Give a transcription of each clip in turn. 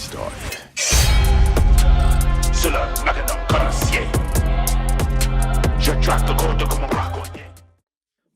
started.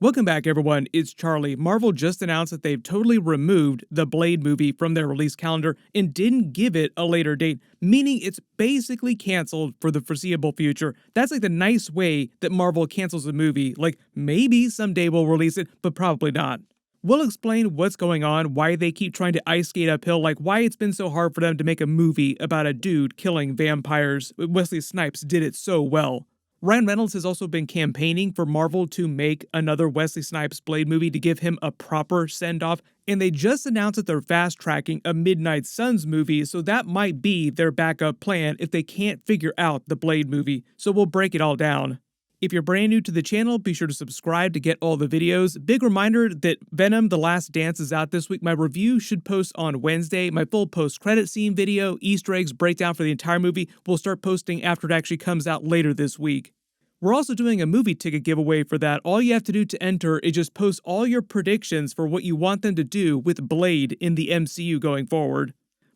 Welcome back, everyone. It's Charlie. Marvel just announced that they've totally removed the Blade movie from their release calendar and didn't give it a later date, meaning it's basically canceled for the foreseeable future. That's like the nice way that Marvel cancels a movie. Like, maybe someday we'll release it, but probably not. We'll explain what's going on, why they keep trying to ice skate uphill, like why it's been so hard for them to make a movie about a dude killing vampires. Wesley Snipes did it so well. Ryan Reynolds has also been campaigning for Marvel to make another Wesley Snipes Blade movie to give him a proper send-off, and they just announced that they're fast-tracking a Midnight Suns movie, so that might be their backup plan if they can't figure out the Blade movie, so we'll break it all down. If you're brand new to the channel, be sure to subscribe to get all the videos. Big reminder that Venom: The Last Dance is out this week. My review should post on Wednesday. My full post-credit scene video, Easter eggs, breakdown for the entire movie will start posting after it actually comes out later this week. We're also doing a movie ticket giveaway for that. All you have to do to enter is just post all your predictions for what you want them to do with Blade in the MCU going forward.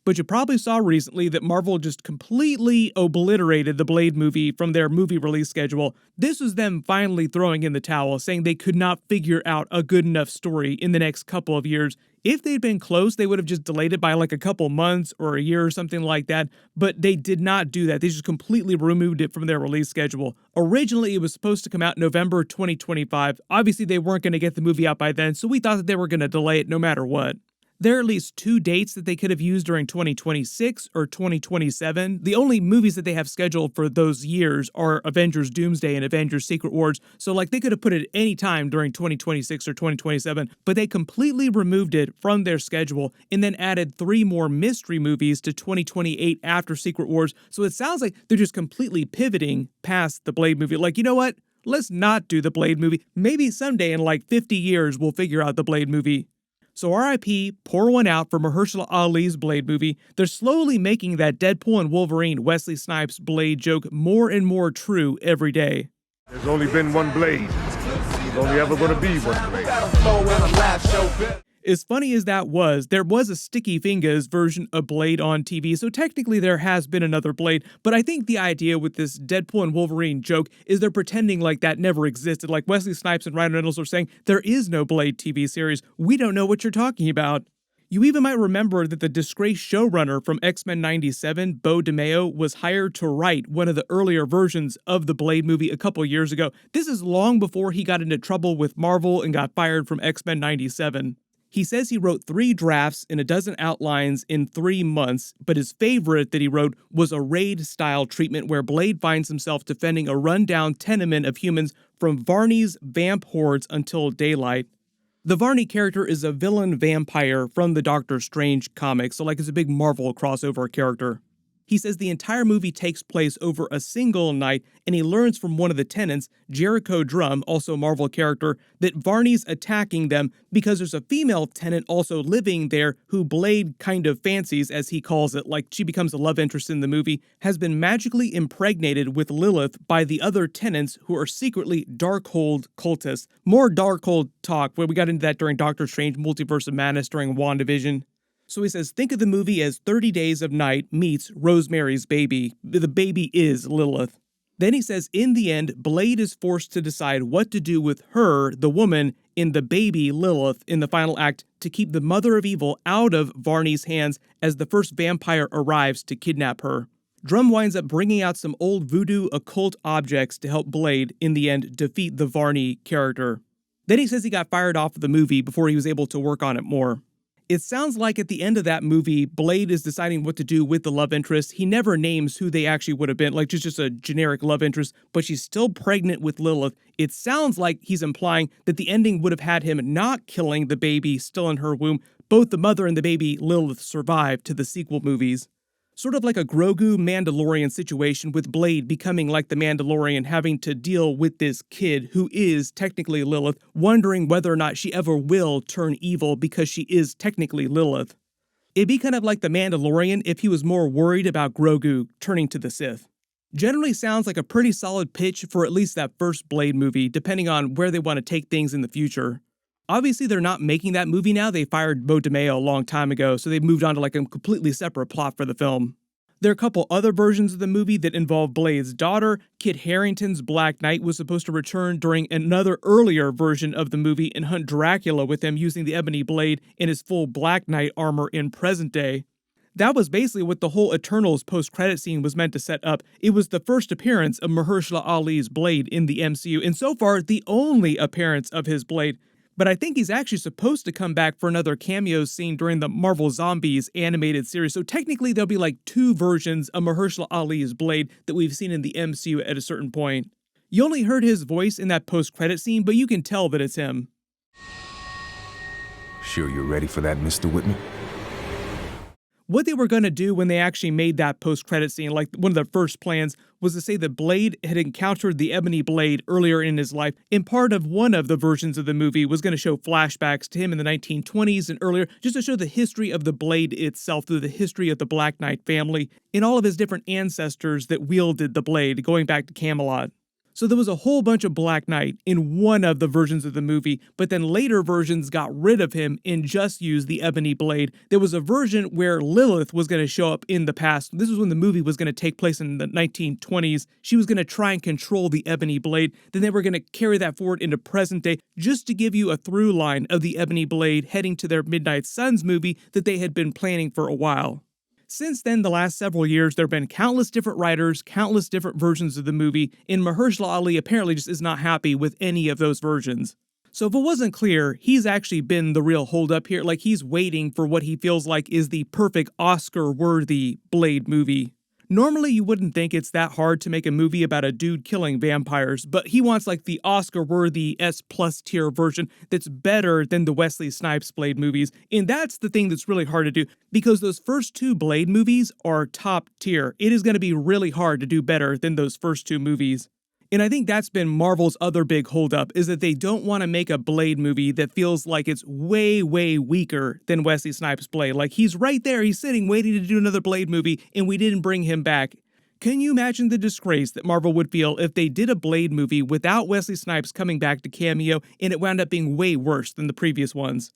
But you probably saw recently that Marvel just completely obliterated the Blade movie from their movie release schedule. This was them finally throwing in the towel, saying they could not figure out a good enough story in the next couple of years. If they'd been close, they would have just delayed it by like a couple months or a year or something like that, but they did not do that. They just completely removed it from their release schedule. Originally, it was supposed to come out November 2025. Obviously, they weren't going to get the movie out by then, so we thought that they were going to delay it no matter what. There are at least two dates that they could have used during 2026 or 2027. The only movies that they have scheduled for those years are Avengers Doomsday and Avengers Secret Wars, so like they could have put it any time during 2026 or 2027, but they completely removed it from their schedule and then added 3 more mystery movies to 2028 after Secret Wars, so it sounds like they're just completely pivoting past the Blade movie. Like, you know what? Let's not do the Blade movie. Maybe someday in like 50 years we'll figure out the Blade movie. So RIP, pour one out for Mahershala Ali's Blade movie. They're slowly making that Deadpool and Wolverine Wesley Snipes Blade joke more and more true every day. There's only been one Blade. There's only ever going to be one Blade. As funny as that was, there was a Sticky Fingers version of Blade on TV, so technically there has been another Blade, but I think the idea with this Deadpool and Wolverine joke is they're pretending like that never existed, like Wesley Snipes and Ryan Reynolds are saying, there is no Blade TV series, we don't know what you're talking about. You even might remember that the disgraced showrunner from X-Men 97, Bo DeMeo, was hired to write one of the earlier versions of the Blade movie a couple years ago. This is long before he got into trouble with Marvel and got fired from X-Men 97. He says he wrote 3 drafts and a dozen outlines in 3 months, but his favorite that he wrote was a raid-style treatment where Blade finds himself defending a rundown tenement of humans from Varney's vamp hordes until daylight. The Varney character is a villain vampire from the Doctor Strange comics, so like it's a big Marvel crossover character. He says the entire movie takes place over a single night, and he learns from one of the tenants, Jericho Drum, also a Marvel character, that Varney's attacking them because there's a female tenant also living there who Blade kind of fancies, as he calls it, like she becomes a love interest in the movie, has been magically impregnated with Lilith by the other tenants who are secretly Darkhold cultists. More Darkhold talk, where we got into that during Doctor Strange Multiverse of Madness during WandaVision. So he says, think of the movie as 30 Days of Night meets Rosemary's Baby. The baby is Lilith. Then he says, in the end, Blade is forced to decide what to do with her, the woman, in the baby Lilith in the final act to keep the mother of evil out of Varney's hands as the first vampire arrives to kidnap her. Drum winds up bringing out some old voodoo occult objects to help Blade, in the end, defeat the Varney character. Then he says he got fired off of the movie before he was able to work on it more. It sounds like at the end of that movie, Blade is deciding what to do with the love interest. He never names who they actually would have been, like just a generic love interest, but she's still pregnant with Lilith. It sounds like he's implying that the ending would have had him not killing the baby still in her womb. Both the mother and the baby Lilith survived to the sequel movies. Sort of like a Grogu Mandalorian situation with Blade becoming like the Mandalorian, having to deal with this kid who is technically Lilith, wondering whether or not she ever will turn evil because she is technically Lilith. It'd be kind of like the Mandalorian if he was more worried about Grogu turning to the Sith. Generally sounds like a pretty solid pitch for at least that first Blade movie, depending on where they want to take things in the future. Obviously, they're not making that movie now. They fired Bo DeMeo a long time ago, so they've moved on to like a completely separate plot for the film. There are a couple other versions of the movie that involve Blade's daughter. Kit Harington's Black Knight was supposed to return during another earlier version of the movie and hunt Dracula with him using the ebony blade in his full Black Knight armor in present day. That was basically what the whole Eternals post-credit scene was meant to set up. It was the first appearance of Mahershala Ali's Blade in the MCU, and so far, the only appearance of his Blade. But I think he's actually supposed to come back for another cameo scene during the Marvel Zombies animated series. So technically, there'll be like two versions of Mahershala Ali's Blade that we've seen in the MCU at a certain point. You only heard his voice in that post-credit scene, but you can tell that it's him. Sure you're ready for that, Mr. Whitman? What they were going to do when they actually made that post-credit scene, like one of their first plans, was to say that Blade had encountered the ebony blade earlier in his life, and part of one of the versions of the movie was going to show flashbacks to him in the 1920s and earlier, just to show the history of the blade itself through the history of the Black Knight family and all of his different ancestors that wielded the blade, going back to Camelot. So there was a whole bunch of Black Knight in one of the versions of the movie, but then later versions got rid of him and just used the ebony blade. There was a version where Lilith was going to show up in the past. This was when the movie was going to take place in the 1920s. She was going to try and control the ebony blade. Then they were going to carry that forward into present day just to give you a through line of the ebony blade heading to their Midnight Suns movie that they had been planning for a while. Since then, the last several years, there have been countless different writers, countless different versions of the movie, and Mahershala Ali apparently just is not happy with any of those versions. So if it wasn't clear, he's actually been the real holdup here, like he's waiting for what he feels like is the perfect Oscar-worthy Blade movie. Normally, you wouldn't think it's that hard to make a movie about a dude killing vampires, but he wants like the Oscar-worthy S+ tier version that's better than the Wesley Snipes Blade movies, and that's the thing that's really hard to do, because those first two Blade movies are top tier. It is going to be really hard to do better than those first two movies. And I think that's been Marvel's other big holdup, is that they don't want to make a Blade movie that feels like it's way, way weaker than Wesley Snipes' Blade. Like, he's right there, he's sitting waiting to do another Blade movie, and we didn't bring him back. Can you imagine the disgrace that Marvel would feel if they did a Blade movie without Wesley Snipes coming back to Cameo, and it wound up being way worse than the previous ones?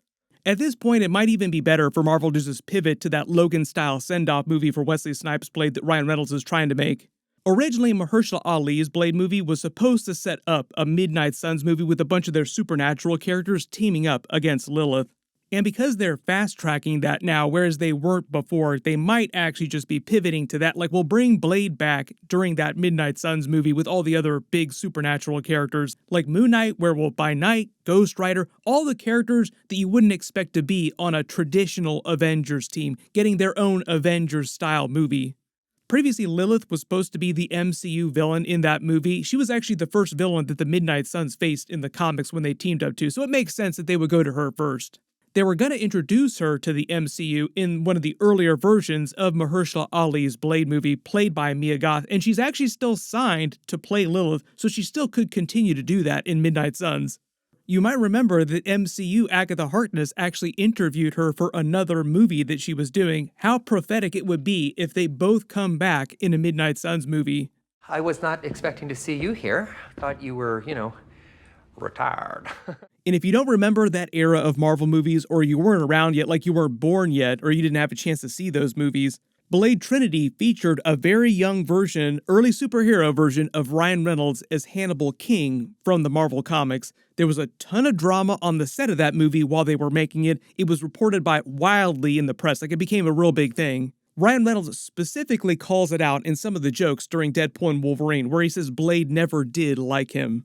At this point, it might even be better for Marvel to just pivot to that Logan-style send-off movie for Wesley Snipes' Blade that Ryan Reynolds is trying to make. Originally, Mahershala Ali's Blade movie was supposed to set up a Midnight Suns movie with a bunch of their supernatural characters teaming up against Lilith. And because they're fast-tracking that now, whereas they weren't before, they might actually just be pivoting to that. Like, we'll bring Blade back during that Midnight Suns movie with all the other big supernatural characters, like Moon Knight, Werewolf by Night, Ghost Rider, all the characters that you wouldn't expect to be on a traditional Avengers team, getting their own Avengers-style movie. Previously, Lilith was supposed to be the MCU villain in that movie. She was actually the first villain that the Midnight Suns faced in the comics when they teamed up too, so it makes sense that they would go to her first. They were going to introduce her to the MCU in one of the earlier versions of Mahershala Ali's Blade movie, played by Mia Goth, and she's actually still signed to play Lilith, so she still could continue to do that in Midnight Suns. You might remember that MCU Agatha Harkness actually interviewed her for another movie that she was doing. How prophetic it would be if they both come back in a Midnight Suns movie. I was not expecting to see you here. Thought you were, retired. And if you don't remember that era of Marvel movies, or you weren't around yet, like you weren't born yet, or you didn't have a chance to see those movies, Blade Trinity featured a very young version, early superhero version of Ryan Reynolds as Hannibal King from the Marvel Comics. There was a ton of drama on the set of that movie while they were making it. It was reported by wildly in the press, like it became a real big thing. Ryan Reynolds specifically calls it out in some of the jokes during Deadpool and Wolverine, where he says Blade never did like him.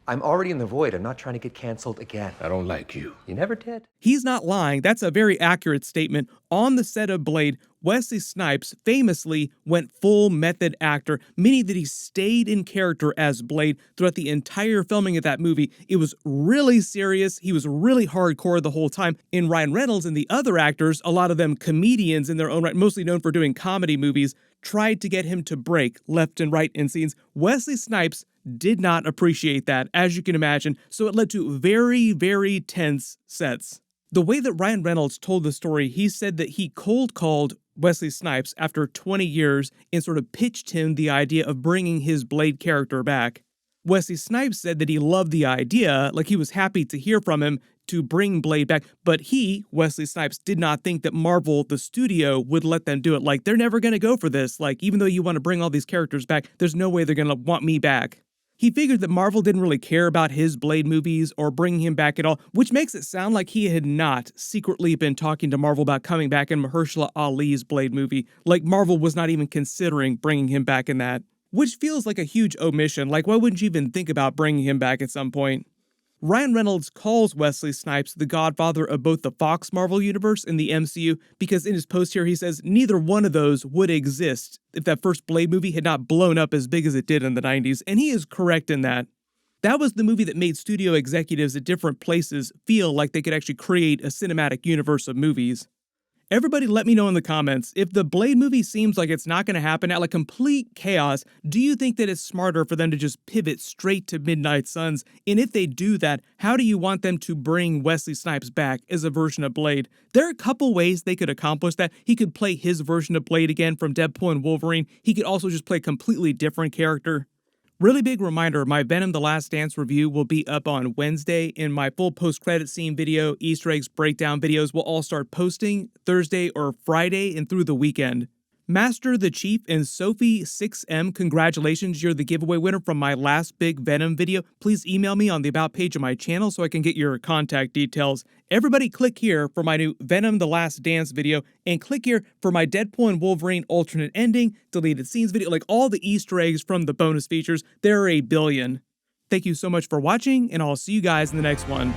I'm already in the void. I'm not trying to get canceled again. I don't like you. You never did. He's not lying. That's a very accurate statement. On the set of Blade, Wesley Snipes famously went full method actor, meaning that he stayed in character as Blade throughout the entire filming of that movie. It was really serious. He was really hardcore the whole time. And Ryan Reynolds and the other actors, a lot of them comedians in their own right, mostly known for doing comedy movies, tried to get him to break left and right in scenes. Wesley Snipes did not appreciate that, as you can imagine, so it led to very, very tense sets. The way that Ryan Reynolds told the story, he said that he cold called Wesley Snipes after 20 years and sort of pitched him the idea of bringing his Blade character back. Wesley Snipes said that he loved the idea, like he was happy to hear from him to bring Blade back, but he, Wesley Snipes, did not think that Marvel, the studio, would let them do it. Like, they're never gonna go for this. Like, even though you want to bring all these characters back, there's no way they're gonna want me back. He figured that Marvel didn't really care about his Blade movies or bringing him back at all, which makes it sound like he had not secretly been talking to Marvel about coming back in Mahershala Ali's Blade movie. Like, Marvel was not even considering bringing him back in that. Which feels like a huge omission. Like, why wouldn't you even think about bringing him back at some point? Ryan Reynolds calls Wesley Snipes the godfather of both the Fox Marvel universe and the MCU because in his post here he says neither one of those would exist if that first Blade movie had not blown up as big as it did in the 90s, and he is correct in that. That was the movie that made studio executives at different places feel like they could actually create a cinematic universe of movies. Everybody let me know in the comments, if the Blade movie seems like it's not going to happen at like complete chaos, do you think that it's smarter for them to just pivot straight to Midnight Suns? And if they do that, how do you want them to bring Wesley Snipes back as a version of Blade? There are a couple ways they could accomplish that. He could play his version of Blade again from Deadpool and Wolverine. He could also just play a completely different character. Really big reminder, my Venom The Last Dance review will be up on Wednesday, and my full post-credit scene video, Easter eggs, breakdown videos will all start posting Thursday or Friday and through the weekend. Master the Chief and Sophie 6M, congratulations, you're the giveaway winner from my last big Venom video. Please email me on the About page of my channel so I can get your contact details. Everybody click here for my new Venom The Last Dance video, and click here for my Deadpool and Wolverine alternate ending, deleted scenes video, like all the Easter eggs from the bonus features. There are a billion. Thank you so much for watching, and I'll see you guys in the next one.